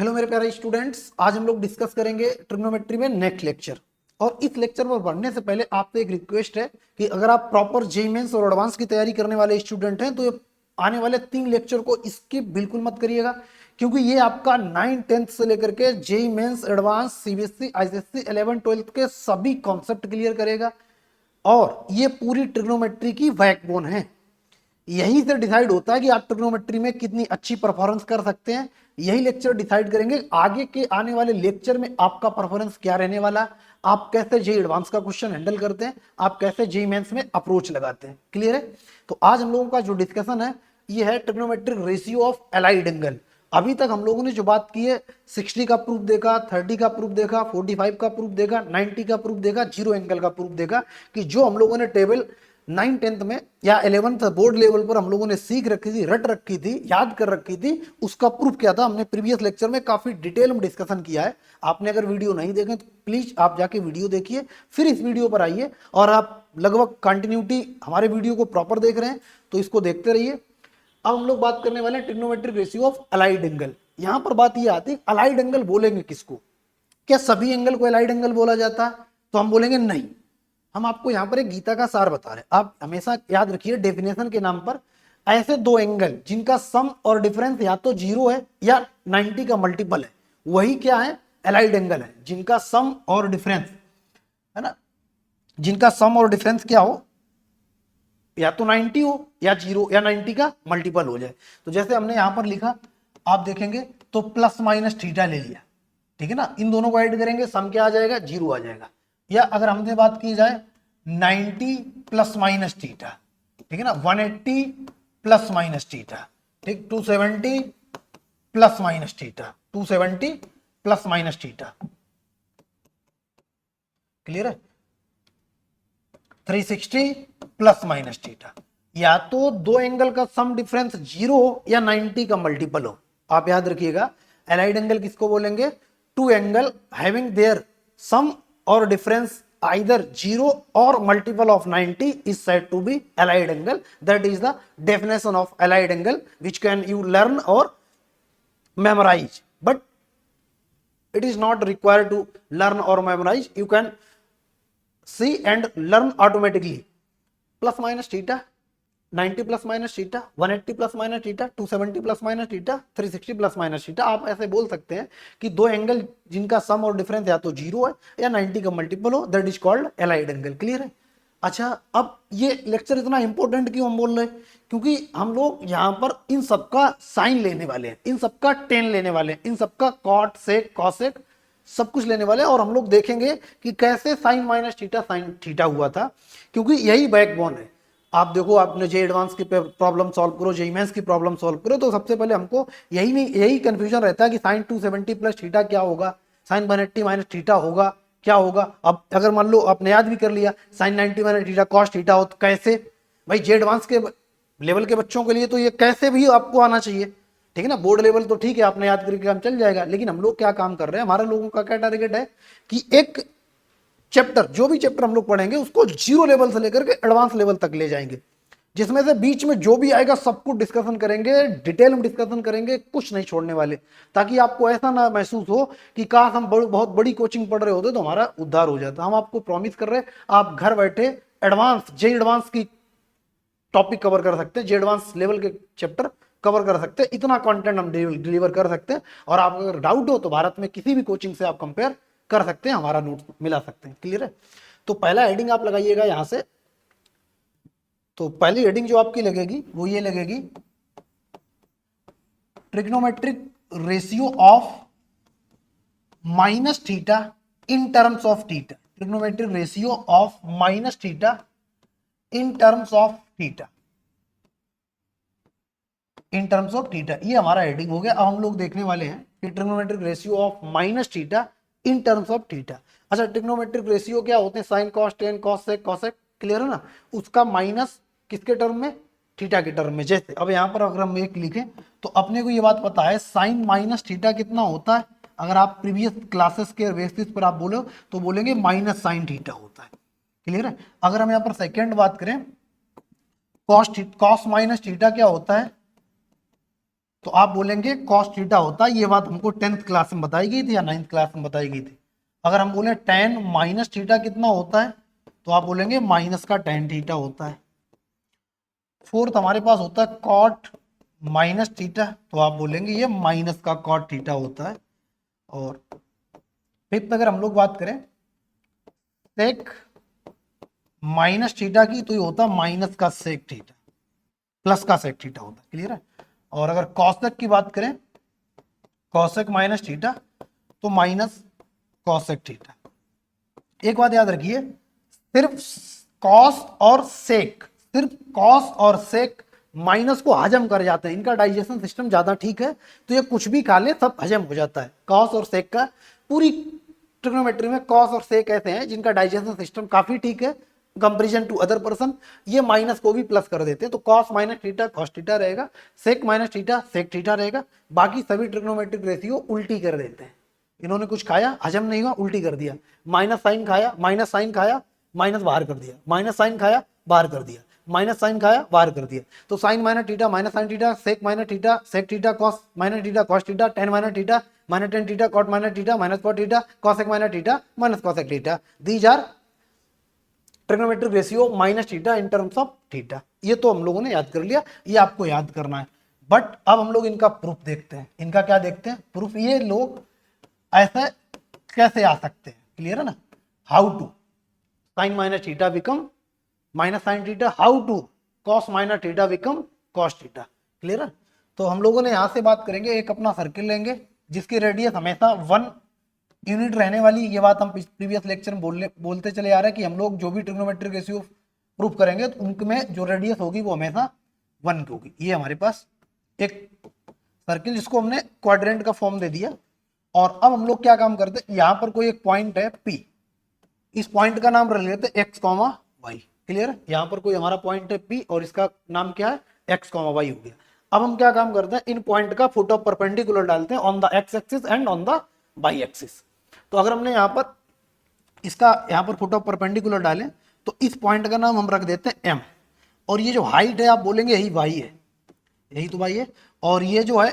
Hello मेरे प्यारे students, आज हम लोग डिस्कस करेंगे ट्रिग्नोमेट्री में नेक्स्ट लेक्चर। और इस लेक्चर पर बढ़ने से पहले आपसे एक रिक्वेस्ट है कि अगर आप प्रॉपर जेईई मेंस और एडवांस की तैयारी करने वाले स्टूडेंट हैं तो ये आने वाले 3 लेक्चर को स्किप बिल्कुल मत करिएगा, क्योंकि ये आपका 9th 10th से लेकर के JEE Mains, Advance, CBSE, ICSE 11th 12th के सभी कॉन्सेप्ट क्लियर करेगा। और ये पूरी ट्रिग्नोमेट्री की बैकबोन है। यहीं से डिसाइड होता है कि आप ट्रिग्नोमेट्री में कितनी अच्छी परफॉर्मेंस कर सकते हैं। यही लेक्चर डिसाइड करेंगे आगे के आने वाले लेक्चर में आपका परफॉर्मेंस क्या रहने वाला, आप कैसे जेईई एडवांस का क्वेश्चन हैंडल करते हैं, आप कैसे जेईई मेंस में अप्रोच लगाते हैं। क्लियर है? तो आज हम लोगों का जो डिस्कशन है ये है trigonometric ratio of allied angle. अभी तक हम लोगों ने जो बात की है 60 का प्रूफ देखा, 30 का प्रूफ देखा, 45 का प्रूफ देखा, 90 का प्रूफ देखा, जीरो एंगल का प्रूफ देखा कि जो हम लोगों ने टेबल 9th 10th में या 11th बोर्ड लेवल पर हम लोगों ने सीख रखी थी, रट रखी थी, याद कर रखी थी, उसका प्रूफ क्या था हमने प्रीवियस लेक्चर में काफी डिटेल में डिस्कशन किया है। आपने अगर वीडियो नहीं देखे तो प्लीज आप जाके वीडियो देखिए, फिर इस वीडियो पर आइए और आप लगभग कंटिन्यूटी हमारे वीडियो को प्रॉपर देख रहे हैं तो इसको देखते रहिए। अब हम लोग बात करने वाले हैं trigonometric ratio of allied angle. यहां पर बात यह आती है अलाइड एंगल बोलेंगे किसको? क्या सभी एंगल को अलाइड एंगल बोला जाता है? तो हम बोलेंगे नहीं। हम आपको यहां पर एक गीता का सार बता रहे हैं, आप हमेशा याद रखिए डेफिनेशन के नाम पर ऐसे दो एंगल जिनका सम और डिफरेंस या तो 0 है या 90 का मल्टीपल है, वही क्या है? एलाइड एंगल है। जिनका सम और डिफरेंस है ना, जिनका सम और डिफरेंस क्या हो, या तो 90 हो या 0 या 90 का मल्टीपल हो जाए। तो जैसे हमने यहां पर लिखा, आप देखेंगे तो प्लस माइनस थीटा ले लिया, ठीक है ना। इन दोनों को ऐड करेंगे, सम क्या आ जाएगा? 0 आ जाएगा। या अगर हमसे बात की जाए 90 प्लस माइनस थीटा, ठीक है ना, 180 प्लस माइनस थीटा, ठीक, 270 plus minus theta, 270 plus minus theta. Clear है? 360 प्लस माइनस थीटा। या तो दो एंगल का सम डिफरेंस 0 या 90 का मल्टीपल हो। आप याद रखिएगा एलाइड एंगल किसको बोलेंगे? टू एंगल हैविंग देयर सम और difference either 0 or multiple of 90 is said to be allied angle. That is the definition of allied angle, which can you learn or memorize, but it is not required to learn or memorize. You can see and learn automatically. Plus minus theta, 90 plus minus theta, 180 plus minus theta, 270 plus minus theta, 360 plus minus theta. आप ऐसे बोल सकते हैं कि दो angle जिनका सम और difference या तो 0 है या 90 का मल्टीपल हो, that is called allied angle. Clear है? अच्छा, अब ये लेक्चर इतना इंपॉर्टेंट क्यों हम बोल रहे हैं? क्योंकि हम लोग यहाँ पर इन सबका साइन लेने वाले हैं, इन सबका टेन लेने वाले हैं, इन सबका कॉट सेक कॉसेक सब कुछ लेने वाले हैं। और हम लोग देखेंगे कि कैसे sine minus theta sine theta हुआ था, क्योंकि यही बैकबोन है। आप देखो, आपने जे एडवांस की प्रॉब्लम सॉल्व करो, जेईई मेंस की प्रॉब्लम सॉल्व करो, तो सबसे पहले हमको यही कंफ्यूजन रहता है कि साइन 270 प्लस थीटा क्या होगा, साइन 180 माइनस थीटा होगा, क्या होगा। अब अगर मान लो आपने याद भी कर लिया sine 90 minus theta cos theta हो, तो कैसे? भाई जे एडवांस के लेवल के बच्चों के लिए तो ये कैसे भी आपको आना चाहिए, ठीक है ना। बोर्ड लेवल तो ठीक है, आपने याद करके काम चल जाएगा, लेकिन हम लोग क्या काम कर रहे हैं, हमारे लोगों का क्या टारगेट है कि एक चैप्टर, जो भी चैप्टर हम लोग पढ़ेंगे उसको 0 लेवल से लेकर के एडवांस लेवल तक ले जाएंगे, जिसमें से बीच में जो भी आएगा सब कुछ डिस्कशन करेंगे, डिटेल में डिस्कशन करेंगे, कुछ नहीं छोड़ने वाले, ताकि आपको ऐसा ना महसूस हो कि काश हम बहुत बड़ी कोचिंग पढ़ रहे होते तो हमारा उद्धार हो जाता। हम आपको प्रॉमिस कर रहे हैं आप घर बैठे एडवांस जे एडवांस की टॉपिक कवर कर सकते हैं, जे एडवांस लेवल के चैप्टर कवर कर सकते हैं, इतना कंटेंट हम डिलीवर कर सकते हैं। और आप अगर डाउट हो तो भारत में किसी भी कोचिंग से आप कंपेयर कर सकते हैं, हमारा नोट मिला सकते हैं। क्लियर है? तो पहला हेडिंग आप लगाइएगा यहां से। तो पहली हेडिंग जो आपकी लगेगी वो ये लगेगी, trigonometric ratio of minus theta in terms of theta. Trigonometric ratio of minus theta in terms of theta, in terms of theta, ये हमारा हेडिंग हो गया। अब हम लोग देखने वाले हैं कि trigonometric ratio of minus theta in terms of theta. अच्छा, ट्रिग्नोमेट्रिक रेशियो क्या होते हैं? Sine cos tan cos sec cosec, clear है ना। उसका माइनस किसके टर्म में? थीटा के टर्म में। जैसे अब यहाँ पर अगर हम एक लिखें तो अपने को ये बात पता है साइन माइनस थीटा कितना होता है। अगर आप प्रीवियस क्लासेस के बेसिस पर आप बोलो तो बोलेंगे माइनस साइन थीटा होता है। क्लियर है? अगर हम यहाँ पर सेकेंड बात करें, कॉस माइनस थीटा क्या होता है? तो आप बोलेंगे कॉस थीटा होता है, ये बात हमको 10th क्लास में बताई गई थी या 9th क्लास में बताई गई थी। अगर हम बोले tan माइनस थीटा कितना होता है, तो आप बोलेंगे माइनस का tan थीटा होता है। फोर्थ हमारे पास होता है कॉट माइनस थीटा, तो आप बोलेंगे ये माइनस का कॉट थीटा होता है। और फिफ्थ अगर हम लोग बात करें सेक माइनस थीटा की, तो ये होता है माइनस का सेक थीटा, प्लस का सेक थीटा होता है। क्लियर है। और अगर कॉसेक की बात करें, कॉसेक माइनस थीटा, तो माइनस कॉसेक थीटा। एक बात याद रखिए, सिर्फ कॉस और सेक, सिर्फ कॉस और सेक माइनस को हजम कर जाते हैं, इनका डाइजेशन सिस्टम ज्यादा ठीक है, तो ये कुछ भी खा ले सब हजम हो जाता है। कॉस और सेक का पूरी ट्रिग्नोमेट्री में कॉस और सेक ऐसे हैं जिनका डाइजेशन सिस्टम काफी ठीक है कंपेरिजन टू अदर पर्सन, ये माइनस को भी प्लस कर देते हैं। तो cos minus theta cos theta रहेगा, sec minus theta sec theta रहेगा। बाकी सभी ट्रिग्नोमेट्रिक रेशियो उल्टी कर देते हैं। इन्होंने कुछ खाया हजम नहीं हुआ उल्टी कर दिया, माइनस साइन खाया माइनस साइन खाया माइनस बाहर कर दिया, माइनस साइन खाया बाहर कर दिया, माइनस साइन खाया बाहर कर दिया। तो sine minus theta minus sine theta, sec minus theta sec theta, cos minus theta cos theta, tan minus theta minus tan theta, cot minus theta minus cot theta, cosec minus theta minus cosec theta. These are trigonometric ratio minus theta in terms of theta. ये तो हम लोगों ने याद कर लिया, ये आपको याद करना है। बट अब हम लोग इनका प्रूफ देखते हैं। इनका क्या देखते हैं प्रूफ, ये लोग ऐसे कैसे आ सकते हैं। क्लियर है ना। How to sine minus theta become minus sine theta, how to cos minus theta become cos theta. Clear है। तो हम लोगों ने यहां से बात करेंगे, एक अपना सर्किल लेंगे जिसकी रेडियस हमेशा 1 यूनिट रहने वाली। ये बात हम प्रीवियस लेक्चर में बोलते चले आ रहे हैं कि हम लोग जो भी ट्रिग्नोमेट्रिक रेशियो प्रूफ करेंगे तो उनमें जो रेडियस होगी वो हमेशा 1 की होगी। ये हमारे पास एक सर्किल जिसको हमने क्वाड्रेंट का फॉर्म दे दिया। और अब हम लोग क्या काम करते हैं, यहाँ पर कोई एक पॉइंट है P, इस पॉइंट का नाम रख लेते हैं एक्स कॉमा वाई। क्लियर है। यहाँ पर कोई हमारा पॉइंट है P और इसका नाम क्या है एक्स कॉमा वाई हो गया। अब हम क्या काम करते हैं, इन पॉइंट का फुट ऑफ परपेंडिकुलर डालते हैं on the X axis and on the Y axis. तो अगर हमने यहाँ पर इसका यहाँ पर फुट ऑफ परपेंडिकुलर डालें तो इस पॉइंट का नाम हम रख देते हैं M, और ये जो हाइट है आप बोलेंगे यही वाई है, यही तो वाई है, और ये जो है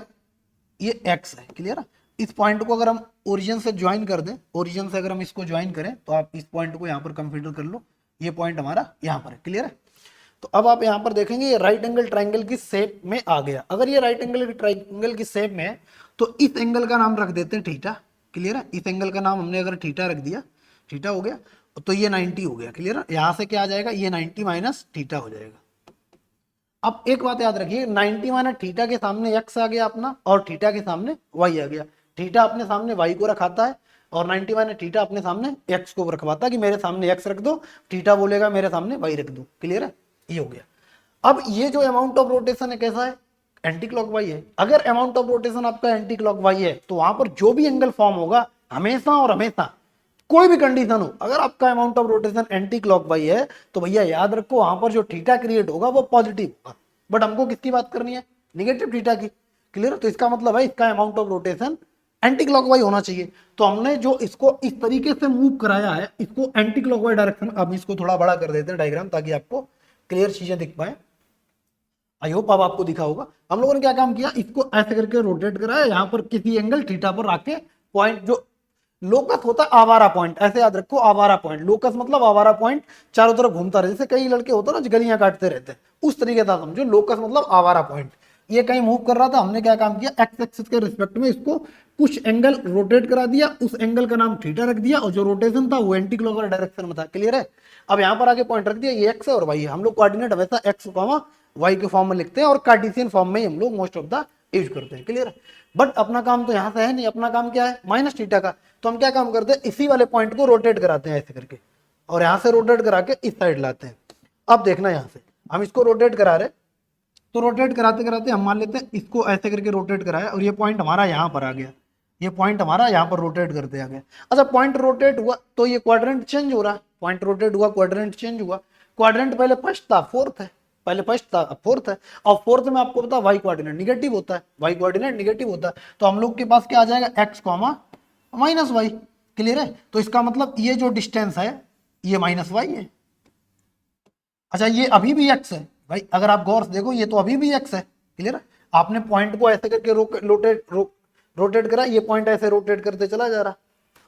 ये एक्स है। क्लियर है। इस पॉइंट को अगर हम ओरिजिन से ज्वाइन कर दें, ओरिजिन से अगर हम इसको ज्वाइन करें तो आप इस पॉइंट को यहाँ पर कंसीडर कर लो, ये पॉइंट हमारा यहाँ पर है। क्लियर है। तो अब आप यहाँ पर देखेंगे ये राइट एंगल ट्राइंगल की शेप में आ गया। अगर ये राइट एंगल ट्राइंगल की शेप में है तो इस एंगल का नाम रख देते हैं थीटा। क्लियर है। इस एंगल का नाम हमने अगर थीटा रख दिया, थीटा हो गया, तो ये 90 हो गया। क्लियर है। यहाँ से क्या आ जाएगा, ये 90 माइनस थीटा हो जाएगा। अब एक बात याद रखिए, 90 माइनस थीटा के सामने एक्स आ गया अपना और थीटा के सामने वाई आ गया। थीटा अपने सामने वाई को रखाता है और 90 माइनस थीटा अपने सामने एक्स को रखवाता है कि मेरे सामने एक्स रख दो, थीटा बोलेगा मेरे सामने वाई रख दो। क्लियर है। ये हो गया। अब ये जो अमाउंट ऑफ रोटेशन है कैसा है, एंटी क्लॉकवाइज है। अगर अमाउंट ऑफ रोटेशन आपका एंटी क्लॉकवाइज है तो वहां पर जो भी एंगल फॉर्म होगा हमेशा और हमेशा, कोई भी कंडीशन हो, अगर आपका amount of rotation anti clockwise है तो भैया याद रखो वहां पर जो थीटा क्रिएट होगा वो पॉजिटिव होगा। बट हमको किसकी बात करनी है, निगेटिव थीटा की। क्लियर। तो इसका मतलब है इसका amount of rotation anti clockwise होना चाहिए। तो हमने जो इसको इस तरीके से मूव कराया है, इसको एंटी क्लॉकवाइज डायरेक्शन। अब इसको थोड़ा बड़ा कर देते हैं डायग्राम ताकि आपको क्लियर चीजें दिख पाए। आई होप अब आपको दिखा होगा। हम लोगों ने क्या काम किया, इसको ऐसे करके रोटेट कराया, यहाँ पर किसी एंगल थीटा पर रख के पॉइंट, जो लोकस होता है आवारा पॉइंट, ऐसे याद रखो आवारा पॉइंट। लोकस मतलब आवारा पॉइंट, चारों तरफ घूमता रहे, जैसे कई लड़के होते हैं ना गलियां काटते रहते हैं, उस तरीके का समझो। लोकस मतलब आवारा पॉइंट। ये कहीं मूव कर रहा था, हमने क्या काम किया, एक्स एक्सिस के रिस्पेक्ट में इसको कुछ एंगल रोटेट करा दिया, उस एंगल का नाम थीटा रख दिया और जो रोटेशन था वो एंटी क्लॉकवाइज डायरेक्शन में था। क्लियर है। अब यहाँ पर आगे पॉइंट रख दिया, ये एक्स है और वाई है। हम लोग कोऑर्डिनेट हमेशा एक्स कॉमा वाई के फॉर्म में लिखते हैं और कार्टेशियन फॉर्म में हम लोग मोस्ट ऑफ द यूज करते हैं। क्लियर है। बट अपना काम तो यहाँ से है नहीं, अपना काम क्या है माइनस थीटा का। तो हम क्या काम करते हैं, इसी वाले पॉइंट को रोटेट कराते हैं ऐसे करके, और यहाँ से रोटेट करा के इस साइड लाते हैं। अब देखना यहाँ से हम इसको रोटेट करा रहे, तो रोटेट कराते कराते हम मान लेते हैं इसको ऐसे करके रोटेट कराया और ये पॉइंट हमारा यहाँ पर आ गया, ये पॉइंट हमारा यहाँ पर रोटेट करते आ गया। अच्छा पॉइंट रोटेट हुआ तो ये क्वाड्रेंट चेंज हो रहा है, पॉइंट रोटेट हुआ क्वाड्रेंट चेंज हुआ। क्वाड्रेंट पहले फर्स्ट था फोर्थ है, पहले फर्स्ट था अब फोर्थ है, और फोर्थ में आपको पता वाई कोऑर्डिनेट निगेटिव होता है, वाई कोऑर्डिनेट निगेटिव होता है। तो हम लोग के पास क्या आ जाएगा, X comma minus Y. Clear है। तो इसका मतलब ये जो डिस्टेंस है ये माइनस वाई है। अच्छा ये अभी भी एक्स है भाई, अगर आप गौर से देखो ये तो अभी भी एक्स है। क्लियर है। आपने पॉइंट को ऐसे करके रोटेट करा, ये पॉइंट ऐसे रोटेट करते चला जा रहा,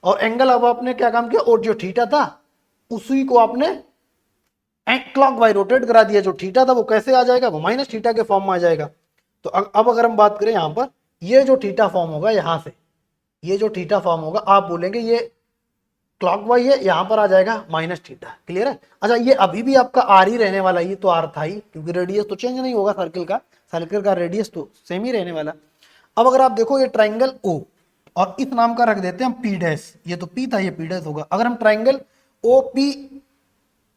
और एंगल अब आपने क्या काम किया, और जो थीटा था उसी को आपने क्लॉक वाइज रोटेट करा दिया, जो थीटा था वो कैसे आ जाएगा, वो माइनस थीटा के फॉर्म में आ जाएगा। तो अब अगर हम बात करें यहां पर, ये जो थीटा फॉर्म होगा यहां से, ये जो थीटा फॉर्म होगा आप बोलेंगे ये क्लॉकवाइज है, यहां पर आ जाएगा माइनस थीटा। क्लियर है? अच्छा, ये अभी भी आपका आर ही रहने वाला, ये तो आर था ही, क्योंकि रेडियस तो चेंज नहीं होगा सर्किल का रेडियस तो सेम ही रहने वाला। अब अगर आप देखो ये ट्राइंगल ओ, और इस नाम का रख देते हैं हम पी डैश, ये तो पी था, ये पी डैश होगा। अगर हम triangle O P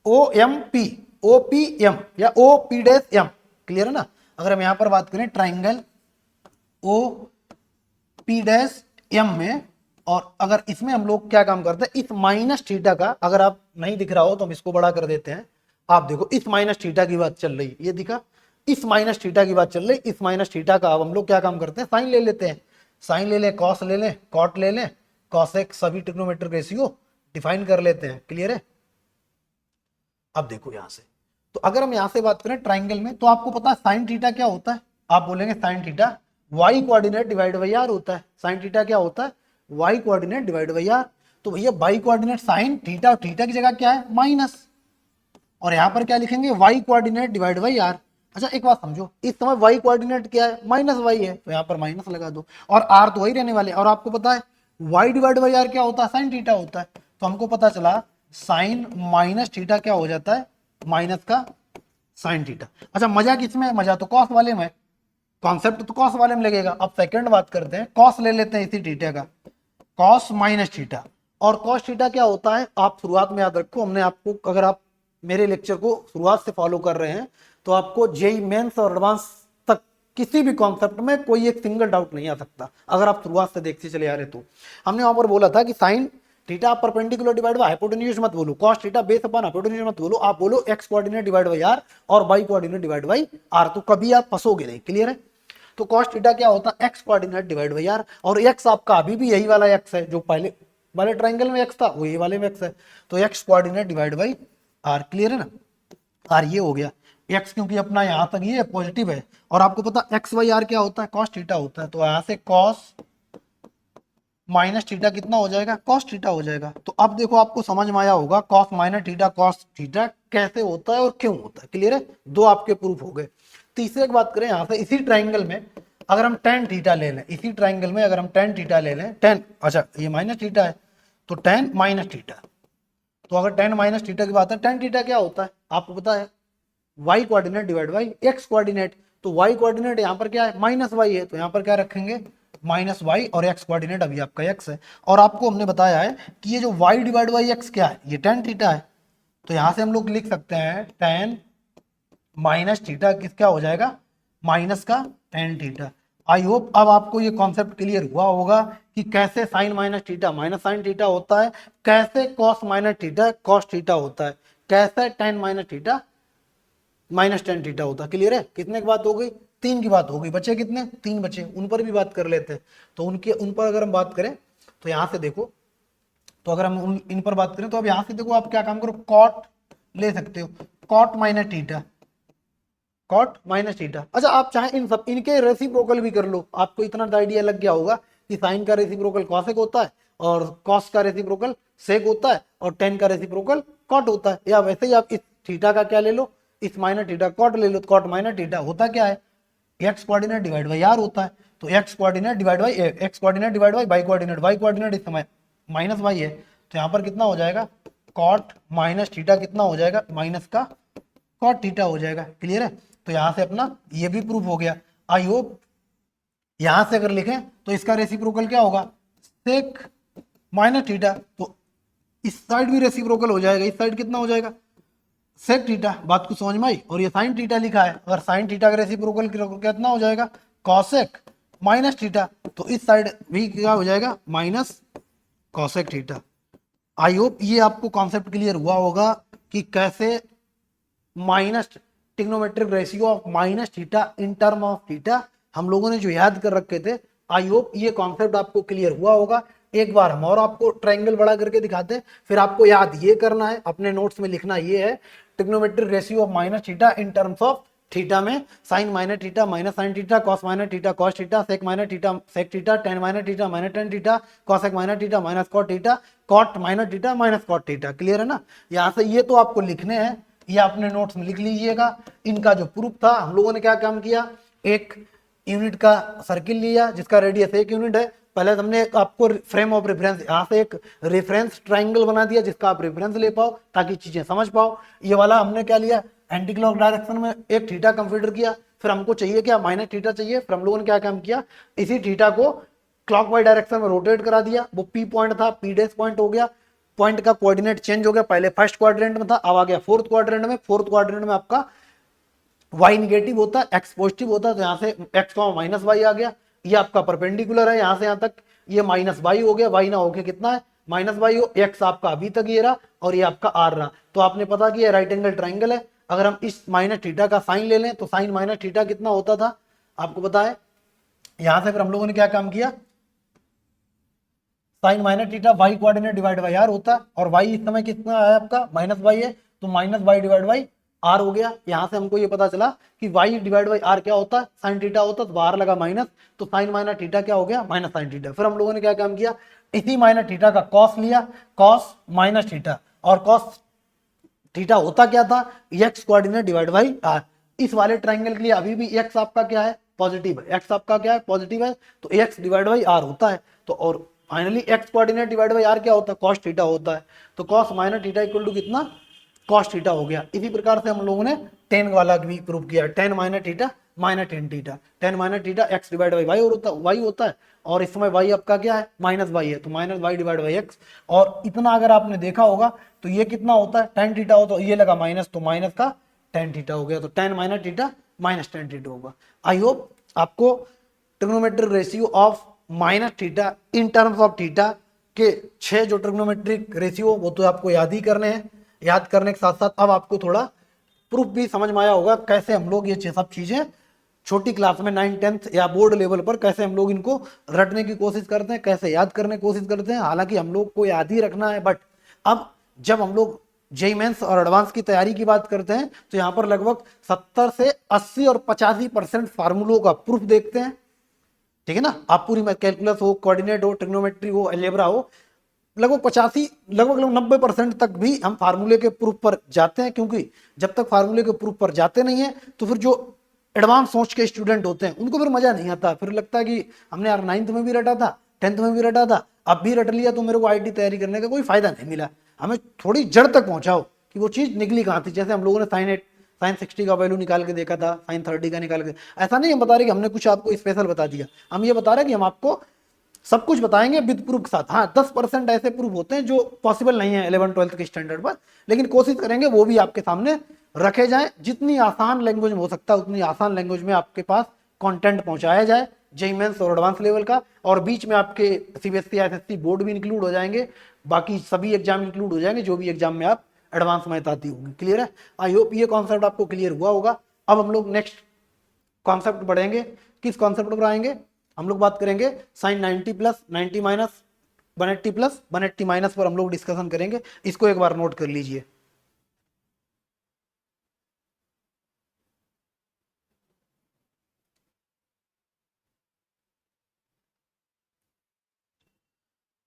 O P M या O P dash M, clear है ना? अगर हम यहां पर बात करें triangle O P dash M में, और अगर इसमें हम लोग क्या काम करते हैं, इस माइनस थीटा का, अगर आप नहीं दिख रहा हो तो हम इसको बड़ा कर देते हैं। आप देखो इस माइनस थीटा की बात चल रही, ये दिखा, इस माइनस थीटा की बात चल रही, इस माइनस थीटा का अब हम लोग क्या काम करते हैं, साइन ले लेते हैं, साइन ले लें, कॉस ले लें, कॉट ले लें, कॉसेक, सभी ट्रिग्नोमेट्रिक रेशियो डिफाइन कर लेते हैं। क्लियर है? अब देखो यहां से, तो अगर हम यहां से बात करें ट्राइंगल में, तो आपको पता है साइन थीटा क्या होता है, आप बोलेंगे sine theta Y coordinate divide by are होता है। साइन थीटा क्या होता है, Y coordinate divide by R. तो भैया वाई कोऑर्डिनेट साइन थीटा, और थीटा की जगह क्या है माइनस, और यहां पर क्या लिखेंगे Y coordinate divide by R. अच्छा एक बात समझो, इस समय वाई कोऑर्डिनेट क्या है, माइनस वाई है, तो यहां पर माइनस लगा दो, और आर तो वही रहने वाले। और आपको पता है वाई डिवाइड बाई आर क्या होता है, साइन थीटा होता है। तो हमको पता चला साइन माइनस थीटा क्या हो जाता है, माइनस का साइन थीटा। अच्छा मजा किसमें है, मजा तो कॉस वाले में, कॉन्सेप्ट तो कॉस वाले में लगेगा। अब सेकंड बात करते हैं, कॉस ले लेते हैं इसी थीटा का, कॉस माइनस थीटा। और कॉस थीटा क्या होता है, आप शुरुआत में याद रखो, हमने आपको, अगर आप मेरे लेक्चर को शुरुआत से फॉलो कर रहे हैं तो आपको जेई मेंस और एडवांस तक किसी भी कॉन्सेप्ट में कोई एक सिंगल डाउट नहीं आ सकता, अगर आप शुरुआत से देखते चले आ रहे। तो हमने वहां पर बोला था कि sine theta perpendicular divide by hypotenuse मत बोलो, cos theta base upon hypotenuse मत बोलो, आप बोलो X coordinate divide by R और Y coordinate divide by R, तो कभी आप फंसोगे नहीं। क्लियर है? तो कॉस थीटा क्या होता है, x coordinate divide by R, और एक्स आपका अभी भी यही वाला एक्स है जो पहले वाले ट्राइंगल में एक्स था, वो ये वाले में एक्स है, तो X coordinate divide by R. Clear है ना? आर ये हो गया एक्स, क्योंकि अपना यहां तक ये पॉजिटिव है, और आपको पता एक्स वाई आर क्या होता है, कॉस थीटा होता है। तो यहां से कॉस माइनस थीटा कितना हो जाएगा, कॉस थीटा हो जाएगा। तो अब देखो आपको समझ में आया होगा cos minus theta cos theta कैसे होता है और क्यों होता है। क्लियर है? दो आपके प्रूफ हो गए। तीसरे की बात करें यहां से, इसी ट्राइंगल में अगर हम टेन थीटा ले लें, इसी ट्राइंगल में अगर हम टेन थीटा ले लें, टेन, अच्छा ये माइनस थीटा है, तो टेन माइनस थीटा, तो अगर टेन माइनस थीटा की बात है, टेन थीटा क्या होता है आपको पता है, Y coordinate divide by X coordinate. तो वाई कोऑर्डिनेट यहाँ पर क्या है, माइनस वाई है, तो यहाँ पर क्या रखेंगे माइनस वाई, और एक्स कोऑर्डिनेट अभी आपका एक्स है। और आपको हमने बताया है कि ये जो वाई डिवाइड बाई एक्स क्या है, ये टेन थीटा है, तो यहां से हम लोग लिख सकते हैं टेन माइनस थीटा किस क्या हो जाएगा, माइनस का टेन थीटा। आई होप अब आपको ये कॉन्सेप्ट क्लियर हुआ होगा कि कैसे sine minus theta minus sine theta होता है, कैसे cos minus theta cos theta होता है, कैसे tan minus theta minus tan theta होता है। क्लियर है? कितने की बात हो गई, तीन की बात हो गई, बचे कितने, तीन बचे, उन पर भी बात कर लेते हैं। तो उन पर अगर हम बात करें तो यहां से देखो, तो अगर हम इन पर बात करें तो अब यहां से देखो आप क्या काम करो, कॉट ले सकते हो, cot minus theta, cot minus theta. अच्छा आप चाहे इन सब इनके रेसिप्रोकल भी कर लो, आपको इतना आइडिया लग गया होगा कि साइन का रेसिप्रोकल कॉसेक होता है, और कॉस का रेसिप्रोकल सेक होता है, और टेन का रेसिप्रोकल कॉट होता है। या वैसे ही आप इस थीटा का क्या ले लो, इस माइनस थीटा कॉट ले लो, तो कॉट माइनस थीटा होता क्या है, x coordinate divide by are होता है। तो X coordinate divide by X coordinate divide by Y coordinate, Y coordinate इस समय माइनस वाई है, तो यहाँ पर कितना हो जाएगा, कॉट माइनस थीटा कितना हो जाएगा, माइनस का कॉट थीटा हो जाएगा। क्लियर है? तो यहां से अपना ये भी प्रूफ हो गया। आई होप यहां से अगर लिखें तो इसका रेसिप्रोकल क्या होगा, सेक माइनस थीटा, तो इस साइड भी रेसिप्रोकल हो जाएगा, इस साइड कितना हो जाएगा, सेक थीटा। बात को समझ में आई? और ये साइन थीटा लिखा है, अगर साइन थीटा का रेसिप्रोकल कितना हो जाएगा, कॉसेक माइनस थीटा, तो इस साइड भी क्या हो जाएगा, minus cosec theta. I hope ये आपको कॉन्सेप्ट क्लियर हुआ होगा कि कैसे minus trigonometric ratio of minus theta in term of theta हम लोगों ने जो याद कर रखे थे। आई होप ये कॉन्सेप्ट आपको क्लियर हुआ होगा। एक बार हम और आपको ट्रायंगल बड़ा करके दिखाते हैं, फिर आपको याद ये करना है, अपने नोट्स में लिखना ये है, trigonometric ratio of minus theta in terms of theta में sine minus theta minus sine theta, cos minus theta cos theta, sec minus theta sec theta, tan minus theta minus tan theta, cosec minus theta minus cot theta, cot minus theta minus cot theta. Clear है ना? यहाँ से ये तो आपको लिखने हैं, ये आपने नोट्स में लिख लीजिएगा। इनका जो प्रूफ था, हम लोगों ने क्या काम किया, एक यूनिट का सर्किल लिया जिसका रेडियस 1 यूनिट है। पहले हमने आपको फ्रेम ऑफ रेफरेंस, यहाँ से एक रेफरेंस ट्राइंगल बना दिया जिसका आप रेफरेंस ले पाओ ताकि चीजें समझ पाओ। ये वाला हमने क्या लिया, एंटी क्लॉक डायरेक्शन में एक थीटा कंसीडर किया, फिर हमको चाहिए क्या, माइनस थीटा चाहिए। फिर हम लोगों ने क्या काम किया, इसी थीटा को क्लॉकवाइज डायरेक्शन में रोटेट करा दिया। वो पी पॉइंट था, पी डैश पॉइंट हो गया, पॉइंट का कोऑर्डिनेट चेंज हो गया, पहले फर्स्ट क्वाड्रेंट में था, अब आ गया फोर्थ क्वाड्रेंट में। फोर्थ क्वाड्रेंट में आपका y नेगेटिव होता है, x पॉजिटिव होता है, तो यहाँ से x माइनस वाई आ गया। ये आपका परपेंडिकुलर है यहाँ से यहाँ तक, ये माइनस वाई हो गया, वाई ना होके कितना है माइनस वाई हो, x आपका अभी तक ये रहा और ये आपका r रहा। तो आपने पता कि ये राइट एंगल ट्राइंगल है। अगर हम इस माइनस थीटा का साइन ले लें तो साइन माइनस थीटा कितना होता था आपको पता है। यहां से फिर हम लोगों ने क्या काम किया, sine minus theta Y coordinate divide by are होता है, और वाई इस समय कितना है आपका माइनस वाई है, तो minus Y divide by R हो गया। यहां से हमको ये पता चला कि वाई डिवाइड बाई आर क्या होता है, साइन थीटा होता है, तो बाहर लगा माइनस, तो साइन माइनस थीटा क्या हो गया, माइनस साइन थीटा। फिर हम लोगों ने क्या काम किया, इसी माइनस थीटा का कॉस लिया, कॉस माइनस थीटा, और कॉस थीटा होता क्या था, X coordinate divide by are. इस वाले ट्राइंगल के लिए अभी भी एक्स आपका क्या है, पॉजिटिव है, एक्स आपका क्या है, पॉजिटिव है, तो एक्स डिवाइड बाई आर होता है। तो और finally X coordinate divide by R क्या होता है, कॉस थीटा होता है। तो cos minus theta equal to कितना, कॉस थीटा हो गया। इसी प्रकार से हम लोगों ने टेन वाला भी प्रूव किया, tan minus theta minus tan theta, tan minus theta X divide by Y होता है, और इस समय वाई आपका क्या है, माइनस वाई है, तो minus Y divide by X. और इतना अगर आपने देखा होगा तो ये कितना होता है, टेन थीटा होता है, ये लगा माइनस, तो माइनस का टेन थीटा हो गया, तो ten minus theta minus tan theta होगा। आई होप आपको trigonometric ratio of minus theta in terms of theta के 6 जो ट्रिग्नोमेट्रिक रेशियो वो तो आपको याद ही करने हैं। याद करने के साथ साथ अब आपको थोड़ा प्रूफ भी समझ में आया होगा कैसे हम लोग ये सब चीजें छोटी क्लास में 9th-10th या बोर्ड लेवल पर कैसे हम लोग इनको रटने की कोशिश करते हैं, कैसे याद करने की कोशिश करते हैं। हालांकि हम लोग को याद ही रखना है, बट अब जब हम लोग जेईई मेंस और एडवांस की तैयारी की बात करते हैं तो यहाँ पर लगभग 70 से 80 और 85% फार्मूलों का प्रूफ देखते हैं। ठीक है ना, आप पूरी कैलकुलस हो, कोऑर्डिनेट हो, ट्रिग्नोमेट्री हो, अलजेब्रा हो, लगभग 85 लगभग 90% तक भी हम फार्मूले के प्रूफ पर जाते हैं। क्योंकि जब तक फार्मूले के प्रूफ पर जाते नहीं है तो फिर जो एडवांस सोच के स्टूडेंट होते हैं उनको फिर मजा नहीं आता, फिर लगता है कि हमने यार 9th में भी रटा था, 10th में भी रटा था, अब भी रट लिया तो मेरे को आईटी तैयारी करने का कोई फायदा नहीं मिला। हमें थोड़ी जड़ तक पहुंचाओ कि वो चीज निकली कहाँ थी। जैसे हम लोगों ने साइन 60 का वैल्यू निकाल के देखा था, साइन 30 का निकाल के, ऐसा नहीं हम बता रहे कि हमने कुछ आपको स्पेशल बता दिया, हम ये बता रहे कि हम आपको सब कुछ बताएंगे विद प्रूफ के साथ। हाँ 10% ऐसे प्रूफ होते हैं जो पॉसिबल नहीं है 11th-12th के स्टैंडर्ड पर, लेकिन कोशिश करेंगे वो भी आपके सामने रखे जाए, जितनी आसान लैंग्वेज में हो सकता है उतनी आसान लैंग्वेज में आपके पास कंटेंट पहुंचाया जाए जेईई मेंस और एडवांस लेवल का। और बीच में आपके सीबीएसई एसएससी बोर्ड भी इंक्लूड हो जाएंगे, बाकी सभी एग्जाम इंक्लूड हो जाएंगे जो भी एग्जाम में आप एडवांस में आती होंगी। क्लियर है? आई होप ये कॉन्सेप्ट आपको क्लियर हुआ होगा। अब हम लोग नेक्स्ट कॉन्सेप्ट बढ़ेंगे, किस कॉन्सेप्ट पर आएंगे, हम लोग बात करेंगे sine 90 plus 90 minus 180 plus 180 minus पर हम लोग डिस्कशन करेंगे। इसको एक बार नोट कर लीजिए।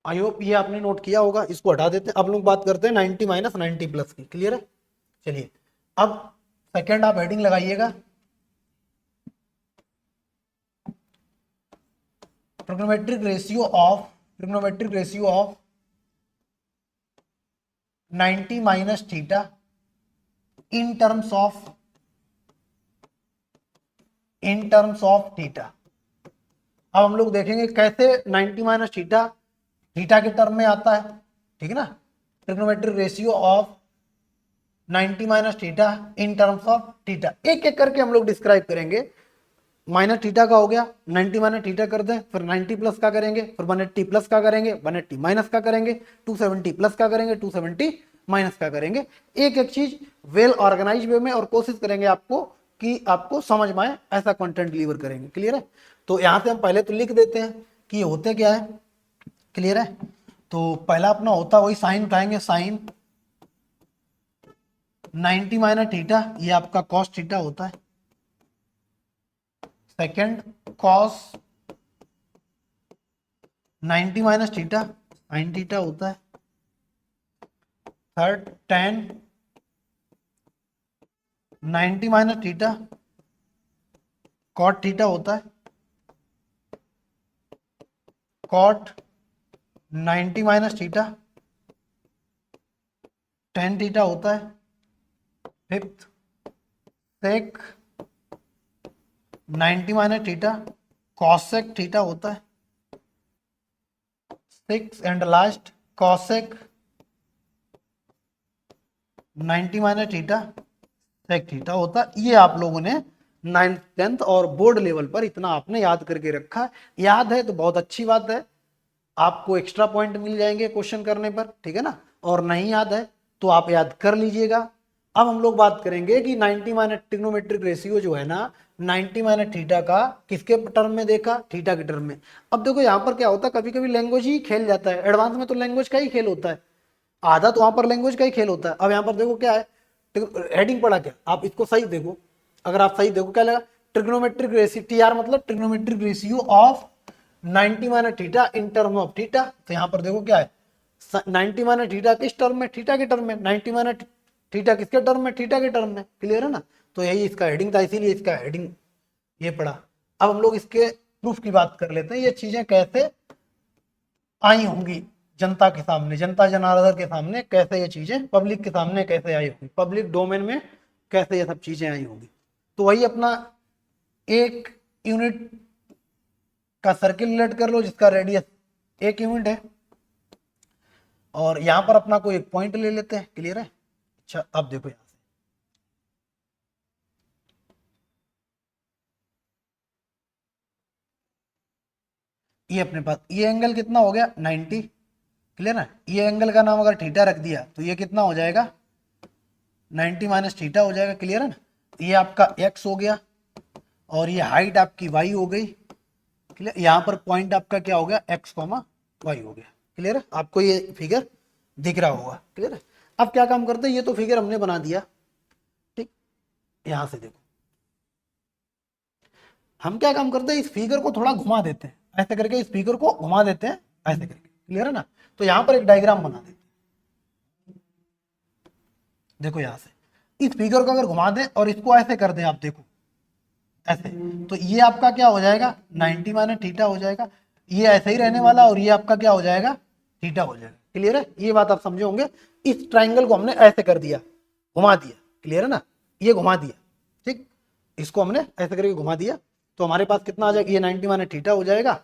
आई होप ये आपने नोट किया होगा, इसको हटा देते हैं। अब लोग बात करते हैं 90 माइनस 90 प्लस की। क्लियर है? चलिए अब सेकेंड आप हेडिंग लगाइएगा, trigonometric ratio of 90 minus theta in terms of theta. अब हम लोग देखेंगे कैसे 90 माइनस थीटा थीटा के टर्म में आता है। ठीक है ना, trigonometric ratio of 90 minus theta in terms of theta, एक एक करके हम लोग डिस्क्राइब करेंगे। माइनस थीटा का हो गया, 90 माइनस थीटा कर दें, फिर 90 प्लस का करेंगे, फिर 180 प्लस का करेंगे, 180 माइनस का करेंगे, 270 प्लस का करेंगे, 270 माइनस का करेंगे। एक एक चीज वेल ऑर्गेनाइज वे में, और कोशिश करेंगे आपको कि आपको समझ में आए, ऐसा कंटेंट डिलीवर करेंगे। क्लियर है? तो यहां से हम पहले तो लिख देते हैं कि ये होते क्या है। क्लियर है? तो पहला अपना होता वही साइन उठाएंगे, साइन 90 माइनस थीटा, ये आपका कॉस थीटा होता है। Second cos 90 minus theta, sine theta होता है। Third tan 90 minus theta, cot theta होता है। Cot 90 minus theta, tan theta होता है। Fifth sec 90 minus theta, cosec theta होता है। Six and last cosec 90 minus theta, sec theta होता है। ये आप लोगों ने 9th 10th और बोर्ड लेवल पर इतना आपने याद करके रखा है। याद है तो बहुत अच्छी बात है, आपको एक्स्ट्रा पॉइंट मिल जाएंगे क्वेश्चन करने पर, ठीक है ना। और नहीं याद है तो आप याद कर लीजिएगा। अब हम लोग बात करेंगे कि 90 माइनस ट्रिग्नोमेट्रिक रेशियो जो है ना, 90 माइनस थीटा का किसके टर्म में देखा, थीटा के टर्म में। अब देखो यहाँ पर क्या होता है, कभी कभी लैंग्वेज ही खेल जाता है। एडवांस में तो लैंग्वेज का ही खेल होता है, आधा तो वहां पर लैंग्वेज का ही खेल होता है। अब यहाँ पर देखो क्या है, हेडिंग पड़ा क्या, आप इसको सही देखो। अगर आप सही देखो क्या लगा, ट्रिग्नोमेट्रिक रेशियो, टीआर मतलब trigonometric ratio of 90 minus theta in term of theta. तो यहाँ पर देखो क्या है, 90 माइनस थीटा किस टर्म में, थीटा के टर्म में। 90 माइनस थीटा किसके टर्म में, थीटा के टर्म में। क्लियर है ना। तो यही इसका हेडिंग था, इसीलिए इसका हेडिंग ये पड़ा। अब हम लोग इसके प्रूफ की बात कर लेते हैं, ये चीजें कैसे आई होंगी जनता के सामने, जनता जनार्दन के सामने कैसे ये चीजें, पब्लिक के सामने कैसे आई होंगी, पब्लिक डोमेन में कैसे ये सब चीजें आई होंगी। तो वही अपना एक यूनिट का सर्किल रिलेट कर लो जिसका रेडियस 1 यूनिट है, और यहां पर अपना कोई एक पॉइंट ले लेते हैं। क्लियर है। अच्छा अब देखो यहां से, ये अपने पास ये एंगल कितना हो गया 90। क्लियर है। ये एंगल का नाम अगर थीटा रख दिया तो ये कितना हो जाएगा 90 माइनस थीटा हो जाएगा। क्लियर है ना। ये आपका x हो गया और ये हाइट आपकी y हो गई। क्लियर। यहाँ पर पॉइंट आपका क्या हो गया x, y हो गया। क्लियर है। आपको ये फिगर दिख रहा होगा। क्लियर है। अब क्या काम करते हैं, ये तो फिगर हमने बना दिया, ठीक। यहां से देखो हम क्या काम करते हैं, इस फिगर को थोड़ा घुमा देते हैं, ऐसे करके इस फिगर को घुमा देते हैं ऐसे करके। क्लियर है ना। तो यहां पर एक डायग्राम बना देते हैं। देखो यहां से इस फिगर को अगर घुमा दें और इसको ऐसे कर दें, आप देखो ऐसे, तो ये आपका क्या हो जाएगा 90 माइनस थीटा हो जाएगा। ये ऐसे ही रहने वाला और ये आपका क्या हो जाएगा थीटा हो जाएगा। क्लियर है। ये बात आप समझे होंगे। इस ट्राइंगल को हमने ऐसे कर दिया, घुमा दिया। क्लियर है ना। ये घुमा दिया, ठीक। इसको हमने ऐसे करके घुमा दिया तो हमारे पास कितना आ जाएगा, ये 90 माइनस थीटा हो जाएगा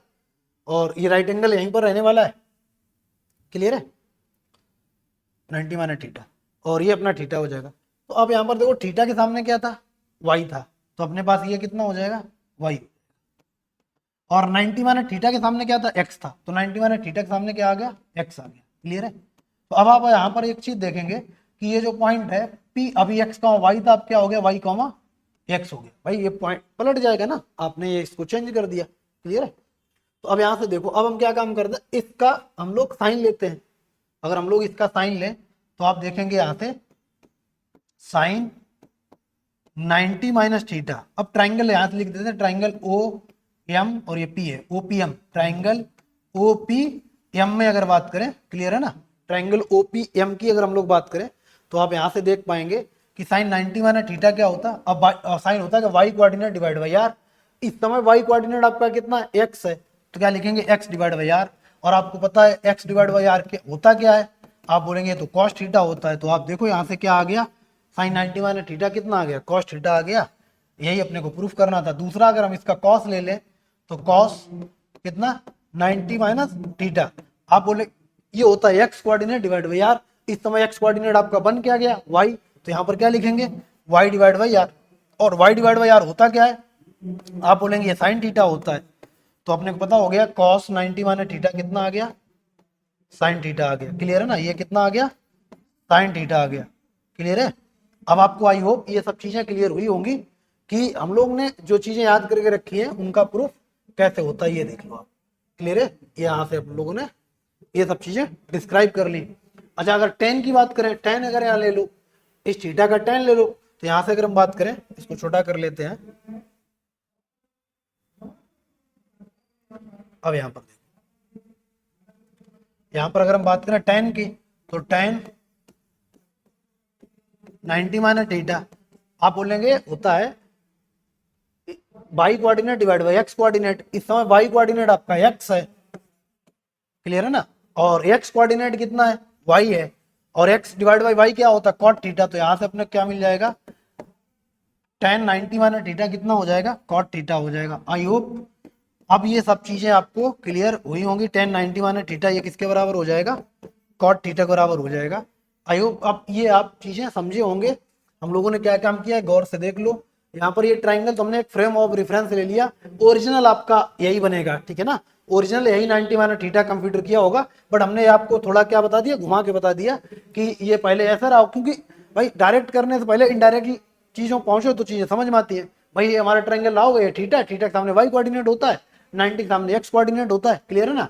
और ये राइट एंगल यहीं पर रहने वाला है। क्लियर है। 90 माइनस थीटा और ये अपना थीटा हो जाएगा। तो अब यहाँ पर देखो थीटा के सामने क्या था, वाई था, तो अपने पास ये कितना हो जाएगा वाई। और 90 माइनस थीटा के सामने क्या था, एक्स था, तो 90 माइनस थीटा के सामने क्या आ गया, एक्स आ गया। क्लियर है। तो अब आप यहाँ पर एक चीज देखेंगे कि ये जो पॉइंट है P, अभी एक्स का वाई था, अब क्या हो गया वाई कॉमा एक्स हो गया। भाई ये पॉइंट पलट जाएगा ना, आपने ये इसको चेंज कर दिया। क्लियर है। तो अब यहाँ से देखो, अब हम क्या काम करते हैं, इसका हम लोग साइन लेते हैं। अगर हम लोग इसका साइन लें तो आप देखेंगे यहाँ से साइन 90 माइनस थीटा। अब ट्राइंगल यहाँ से लिख देते हैं, ट्राइंगल ओ एम और ये पी है, ओपीएम ट्राइंगल ओपीएम में अगर बात करें। क्लियर है ना। ट्राइंगल ओपीएम की अगर हम लोग बात करें तो आप यहाँ से देख पाएंगे कि साइन 90 माइनस थीटा क्या होता है, अब साइन होता है कि Y coordinate divide by are. इस समय वाई कोऑर्डिनेट आपका कितना एक्स है, तो क्या लिखेंगे एक्स डिवाइड बाई आर। और आपको पता है एक्स डिवाइड बाई आर होता क्या है, आप बोलेंगे तो कॉस थीटा होता है। तो आप देखो यहाँ से क्या आ गया, साइन 90 माइनस थीटा कितना आ गया, कॉस थीटा आ गया। यही अपने को प्रूफ करना था। दूसरा अगर हम इसका कॉस ले लें तो कॉस कितना 90 माइनस थीटा, आप बोले ये होता है x coordinate divide by are. इस समय एक्स कोऑर्डिनेट आपका बन क्या गया वाई, तो यहाँ पर क्या लिखेंगे वाई डिवाइड बाई आर। और वाई डिवाइड बाई आर होता क्या है, आप बोलेंगे ये साइन थीटा होता है। तो अपने को पता हो गया कॉस 90 माइनस थीटा कितना आ गया, साइन थीटा आ गया। क्लियर है ना। ये कितना आ गया साइन थीटा आ गया। क्लियर है। अब आपको आई होप ये सब चीजें क्लियर हुई होंगी कि हम लोग ने जो चीजें याद करके रखी है उनका प्रूफ कैसे होता है, ये देख लो आप। क्लियर है। यहाँ से हम लोगों ने ये सब चीजें डिस्क्राइब कर ली। अच्छा अगर टेन की बात करें, टेन अगर यहाँ ले लो, इस थीटा का टेन ले लो, तो यहाँ से अगर हम बात करें, इसको छोटा कर लेते हैं, अब यहाँ पर देखो, यहाँ पर अगर हम बात करें tan की, तो tan 90 माइनस थीटा आप बोलेंगे होता है y coordinate divide by x coordinate. इस समय y कोऑर्डिनेट आपका x है, क्लियर है ना, और x कोऑर्डिनेट कितना है, y है, और x डिवाइड बाई y क्या होता है, cot थीटा। तो यहाँ से अपने क्या मिल जाएगा, tan 90 माइनस थीटा कितना हो जाएगा, cot थीटा हो जाएगा। आई होप अब ये सब चीजें आपको क्लियर हुई होंगी। tan 90 माइनस थीटा ये किसके बराबर हो जाएगा, cot थीटा के बराबर हो जाएगा। आई होप अब ये आप चीजें समझे होंगे। हम लोगों ने क्या काम किया है, गौर से देख लो। यहाँ पर ये ट्राइंगल तो हमने एक फ्रेम ऑफ रेफरेंस ले लिया, ओरिजिनल आपका यही बनेगा, ठीक है ना, ओरिजिनल यही 90 माइनस थीटा कंप्यूटर किया होगा, बट हमने आपको थोड़ा क्या बता दिया, घुमा के बता दिया कि ये पहले ऐसा रहा, क्योंकि भाई डायरेक्ट करने से पहले इनडायरेक्टली चीजों पहुंचो तो चीजें समझ में आती है। भाई ये हमारा ट्राइंगल लाओगे, ये थीटा, थीटा के सामने वाई कोऑर्डिनेट होता है, 90 के सामने एक्स कोऑर्डिनेट होता है, क्लियर है ना।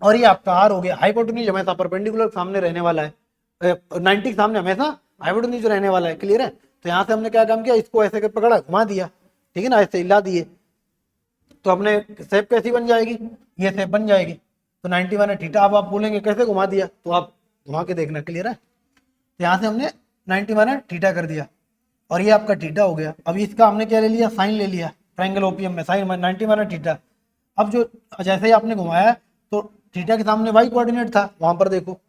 और ये आपका आर हो गया, हाइपोटेन्यूज हमेशा परपेंडिकुलर सामने रहने वाला है, 90 के सामने हमेशा हाइपोटेन्यूज रहने वाला है, क्लियर है। तो यहाँ से हमने क्या काम किया, इसको ऐसे पकड़ा, घुमा दिया, ठीक है ना, ऐसे हिला दिए, तो अपने शेप कैसी बन जाएगी, ये शेप बन जाएगी। तो 90 माइनस थीटा, अब आप बोलेंगे कैसे घुमा दिया, तो आप घुमा के देखना, क्लियर है। तो यहाँ से हमने 90 माइनस थीटा कर दिया, और ये आपका थीटा हो गया। अब इसका हमने क्या ले लिया, साइन ले लिया, ट्राइंगल ओपीएम में साइन 90 माइनस थीटा। अब जो जैसे ही आपने घुमाया तो थीटा के सामने वाई कोऑर्डिनेट था, वहां पर देखो,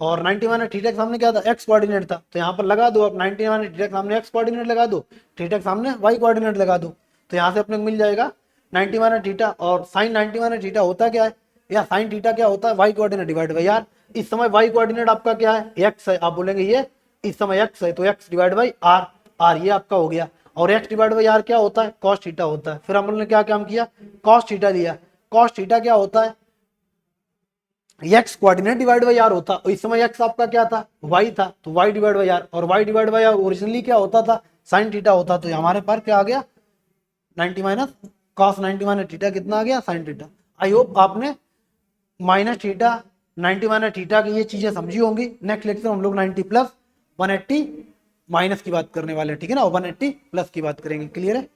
और 90 माइनस थीटा के सामने क्या था, एक्स कोऑर्डिनेट था। तो यहाँ पर लगा दो आप, 90 माइनस थीटा के सामने एक्स कोऑर्डिनेट लगा दो, थीटा के सामने वाई कोऑर्डिनेट लगा दो। तो यहाँ से अपने को मिल जाएगा 90 माइनस थीटा, और साइन 90 माइनस थीटा होता क्या है, या साइन थीटा क्या होता है, Y coordinate divide by are. इस समय वाई कोऑर्डिनेट आपका क्या है, एक्स है, आप बोलेंगे ये इस समय एक्स है, तो x divide by r, r ये आपका हो गया। और एक्स डिवाइड बाई आर क्या होता है, कॉस थीटा होता है। फिर हम लोगों ने क्या काम किया, कॉस थीटा लिया, कॉस थीटा क्या होता है, x coordinate divide by are होता। इस समय एक्स आपका क्या था, वाई था, तो वाई डिवाइड बाई आर, और y divide by r originally क्या होता था, साइन थीटा होता। तो हमारे पास क्या आ गया, 90 माइनस कॉस 90 माइनस थीटा कितना आ गया, साइन थीटा। आई होप आपने माइनस थीटा 90 माइनस थीटा की ये चीजें समझी होंगी। नेक्स्ट लेक्चर हम लोग 90 प्लस 180 माइनस की बात करने वाले हैं, ठीक है ना, 180 प्लस की बात करेंगे, क्लियर है।